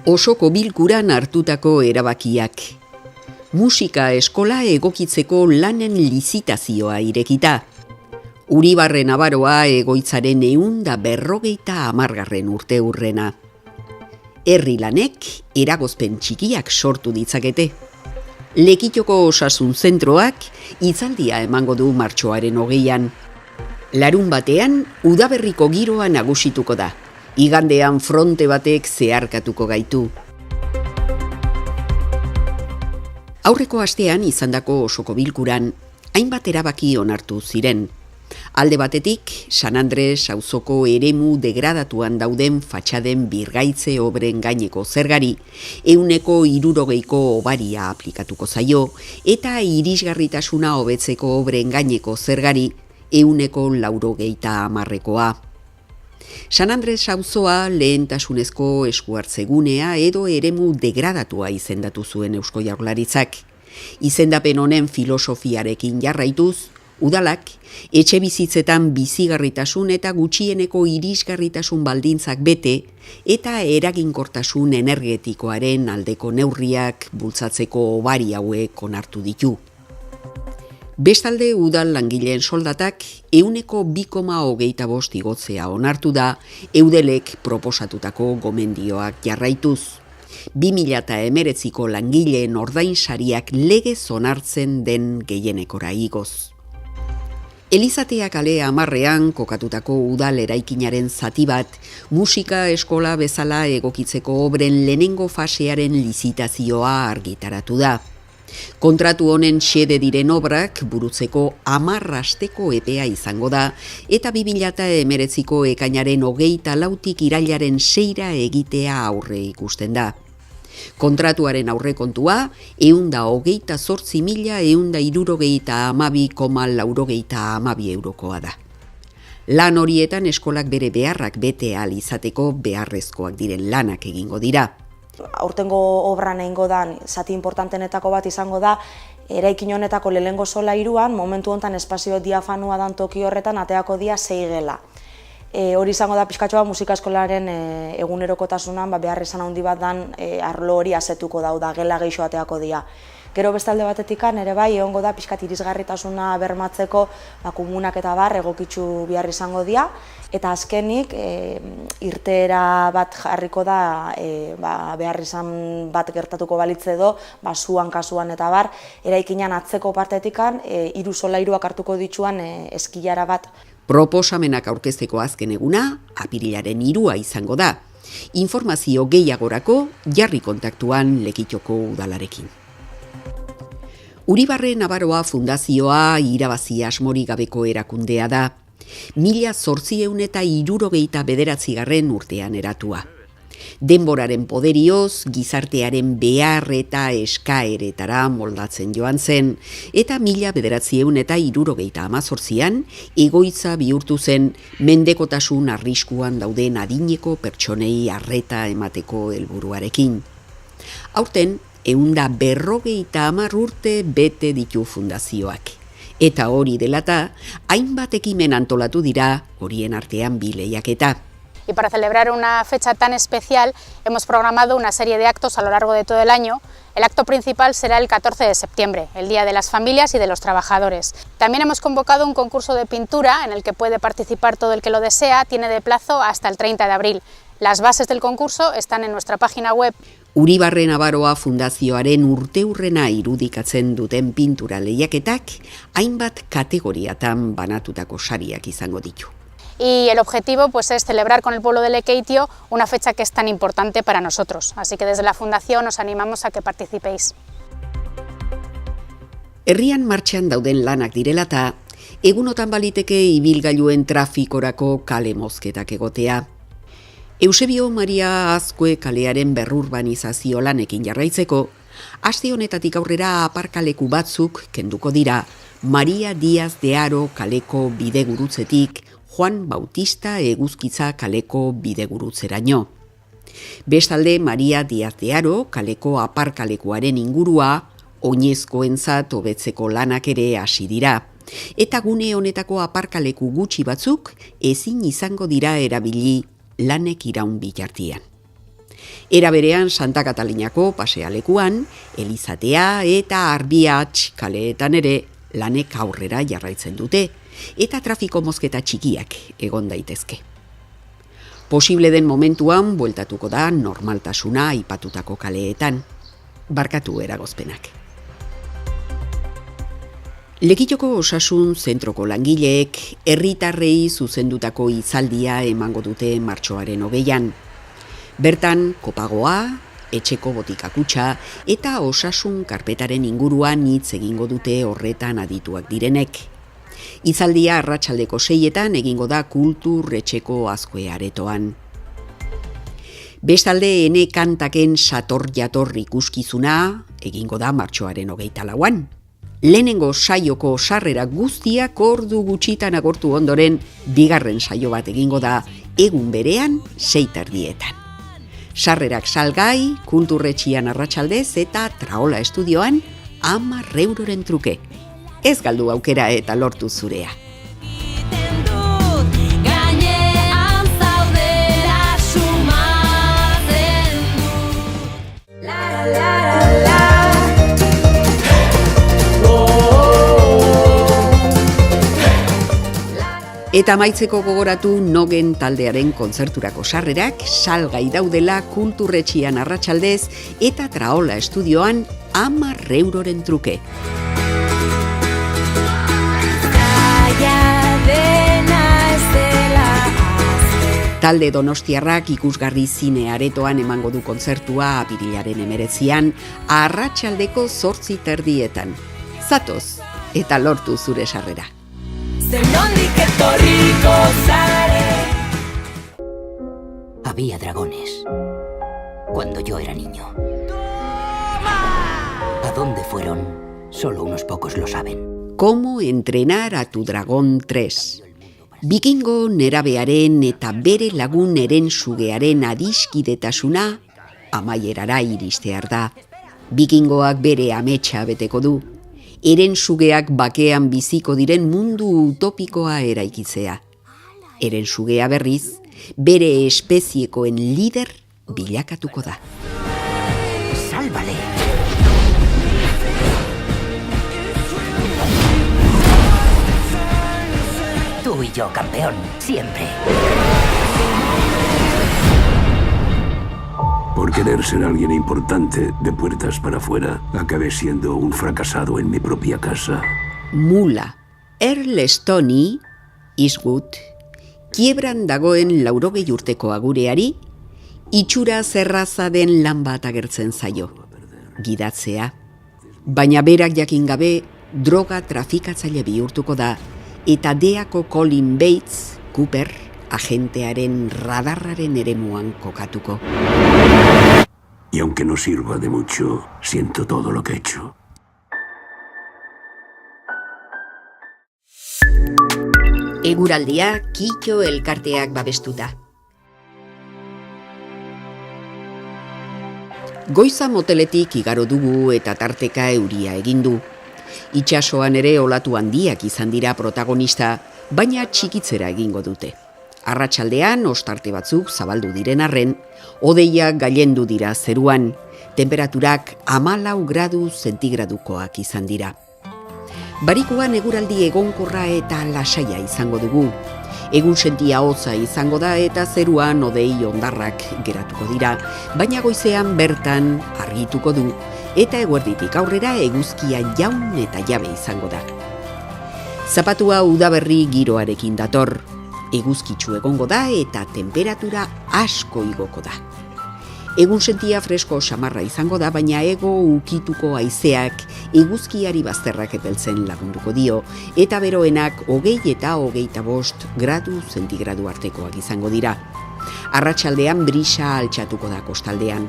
Osoko bilkuran hartutako erabakiak. Musika eskola egokitzeko lanen lizitazioa irekita. Uribarre Nabaroa egoitzaren 150. urteurrena. Herri lanek eragozpen txikiak sortu ditzakete. Lekitoko osasun zentroak hitzaldia emango du martxoaren 20an. Larun batean udaberriko giroa nagusituko da. Igandean fronte batek zeharkatuko gaitu. Aurreko astean izandako osoko bilkuran hainbat erabaki onartu ziren. Alde batetik, San Andres auzoko eremu degradatuan dauden fatxaden birgaitze obren gaineko zergari, 160ko obaria aplikatuko zaio, eta irisgarritasuna hobetzeko obren gaineko zergari, 190koa. San Andres auzoa lehentasunezko eskuhartzegunea edo eremu degradatua izendatu zuen Eusko Jaurlaritzak. Izendapen honen filosofiarekin jarraituz, udalak etxebizitzetan bizigarritasun eta gutxieneko irisgarritasun baldintzak bete eta eraginkortasun energetikoaren aldeko neurriak bultzatzeko obari hauek onartu ditu. Bestalde udal langileen soldatak 2,25 igotzea onartu da Eudelek proposatutako gomendioak jarraituz. 2019ko langileen ordainsariak legez onartzen den gehienekora igoz. Elizatea kale 10ean kokatutako udal eraikinaren zati bat, musika eskola bezala egokitzeko obren lehenengo fasearen lizitazioa argitaratu da. Kontratu honen xede diren obrak burutzeko 10 asteko epea izango da eta 2019ko ekainaren 24tik irailaren 6ra egitea aurre ikusten da. Kontratuaren aurrekontua 128.162,82 eurokoa da. Lan horietan eskolak bere beharrak bete ahal izateko beharrezkoak diren lanak egingo dira. Aurtengo obran egingo da, zati importantenetako bat izango da, eraikin honetako lehenengo solairuan, momentu honetan espazio diafanua dan toki horretan ateako dia 6 gela. Hori izango da pixkatxoa musika eskolaren egunerokotasunan behar izan handi bat dan arlo hori asetuko da gela geixo ateako dia. Gero bestalde batetikan ere bai egongo da pixkat irisgarritasuna bermatzeko komunak eta bar egokitzu behar izango dia. Eta azkenik irteera bat jarriko da behar izan bat gertatuko balitze edo zuan kasuan eta bar eraikinan atzeko partetikan 3 solairuak hartuko dituan eskilara bat. Proposamenak aurkezteko azken eguna apirilaren 3 izango da. Informazio gehiagorako jarri kontaktuan Lekitoko udalarekin. Uribarre Nabaroa Fundazioa irabazi asmorik gabeko erakundea da. 1869 urtean eratua. Denboraren poderioz, gizartearen behar eta eskaeretara moldatzen joan zen, eta 1978an egoitza bihurtu zen mendekotasun arriskuan dauden adineko pertsonei arreta emateko helburuarekin. Aurten, 150 urte bete ditu fundazioak. Eta hori delata, hainbat ekimen antolatu dira horien artean 2 lehiaketa. Y para celebrar una fecha tan especial hemos programado una serie de actos a lo largo de todo el año. El acto principal será el 14 de septiembre, el Día de las Familias y de los Trabajadores. También hemos convocado un concurso de pintura en el que puede participar todo el que lo desea, tiene de plazo hasta el 30 de abril. Las bases del concurso están en nuestra página web. Uribarre Nabaroa Fundazioaren urteurrena irudikatzen duten pintura lehiaketak hainbat kategoriatan banatutako sariak izango ditu. Y el objetivo pues, es celebrar con el pueblo de Lekeitio una fecha que es tan importante para nosotros. Así que desde la Fundación os animamos a que participéis. Herrian martxan dauden lanak direlata, egunotan baliteke ibilgailuen trafikorako kale mozketak egotea. Eusebio Maria Azkue kalearen berrurbanizazio lanekin jarraitzeko, aste honetatik aurrera aparkaleku batzuk kenduko dira Maria Diaz de Haro kaleko bidegurutzetik Juan Bautista Eguzkitza kaleko bidegurutzeraino. Bestalde Maria Diaz de Haro kaleko aparkalekuaren ingurua oinezkoentzat hobetzeko lanak ere hasi dira. Eta gune honetako aparkaleku gutxi batzuk ezin izango dira erabili lanek iraun bitartian. Era berean Santa Katalinako pasealekuan, Elizatea eta Arbiatx kaleetan ere lanek aurrera jarraitzen dute, eta trafiko mozketa txikiak egon daitezke. Posible den momentuan bueltatuko da normaltasuna aipatutako kaleetan. Barkatu eragozpenak. Lekitoko osasun zentroko langileek herritarrei zuzendutako hitzaldia emango dute martxoaren 20an. Bertan, kopagoa, etxeko botikakutxa eta osasun karpetaren inguruan hitz egingo dute horretan adituak direnek. Hitzaldia arratsaldeko 6etan egingo da Kultur etxeko Azkue aretoan. Bestalde ene kantaken sator jator ikuskizuna egingo da martxoaren 24an. Lehenengo saioko sarrera guztiak ordu gutxitan agortu ondoren, bigarren saio bat egingo da egun berean 6:30. Sarrerak salgai, Kulturretxian arratsaldez eta Traola estudioan 10 euroren truke. Ez galdu aukera eta lortu zurea. Eta amaitzeko gogoratu Nogen taldearen kontzerturako sarrerak salgai daudela Kulturretxian arratsaldez eta Traola estudioan 10 euroren truke. Talde donostiarrak ikusgarri zine aretoan emango du kontzertua apirilaren 19an arratsaldeko 8:30. Zatoz eta lortu zure sarrera. Había dragones cuando yo era niño. ¿A dónde fueron? Solo unos pocos lo saben. ¿Cómo entrenar a tu dragón 3? Bikingo nerabearen eta bere lagun herensugearen adiskidetasuna amaierara iristear da. Bikingoak bere ametsa beteko du. Herensugeak bakean biziko diren mundu utopikoa eraikitzea. Herensugea berriz, bere espeziekoen lider bilakatuko da. ¡Sálvale! Tú y yo, campeón, siempre. Por querer ser alguien importante, de puertas para afuera, acabé siendo un fracasado en mi propia casa. Mula, Earl Stoney, Eastwood, kiebran dagoen 80 urteko agureari, itxura zerraza den lan bat agertzen zaio, gidatzea. Baina berak jakin gabe, droga trafikatzaile bihurtuko da, eta deako Colin Bates, Cooper, agentearen radarraren eremuan kokatuko. Y aunque no sirva de mucho, siento todo lo que he hecho. Eguraldia Kitxo elkarteak babestuta. Goiza moteletik igaro dugu eta tarteka euria egin du. Itsasoan ere olatu handiak izan dira protagonista, baina txikitzera egingo dute. Arratsaldean ostarte batzuk zabaldu diren arren, hodeiak gailendu dira zeruan, temperaturak 14 gradu zentigradukoak izan dira. Barikuan eguraldi egonkorra eta lasaia izango dugu. Egun sentia hotza izango da eta zeruan hodei hondarrak geratuko dira, baina goizean bertan argituko du eta eguerditik aurrera eguzkia jaun eta jabe izango da. Zapatua udaberri giroarekin dator. Eguzkitsu egongo da eta temperatura asko igoko da. Egun sentia fresko samarra izango da, baina ego ukituko haizeak eguzkiari bazterrak epeltzen lagunduko dio, eta beroenak 20 eta 25 gradu zentigradu artekoak izango dira. Arratsaldean brisa altxatuko da kostaldean.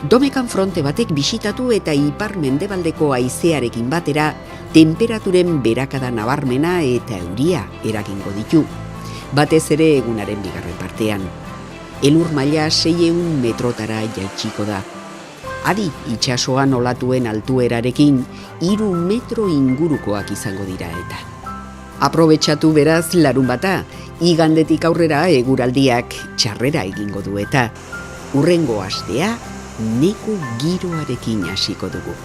Domekan fronte batek bisitatu eta ipar-mendebaldeko haizearekin batera temperaturen berakada nabarmena eta euria eragingo ditu. Batez ere egunaren bigarren partean. Elur maila 600 metrotara jaitsiko da. Adi itsasoan olatuen altuerarekin 3 metro ingurukoak izango dira eta. Aprobetxatu beraz larunbata, igandetik aurrera eguraldiak txarrera egingo du eta. Hurrengo astea neku giroarekin hasiko dugu.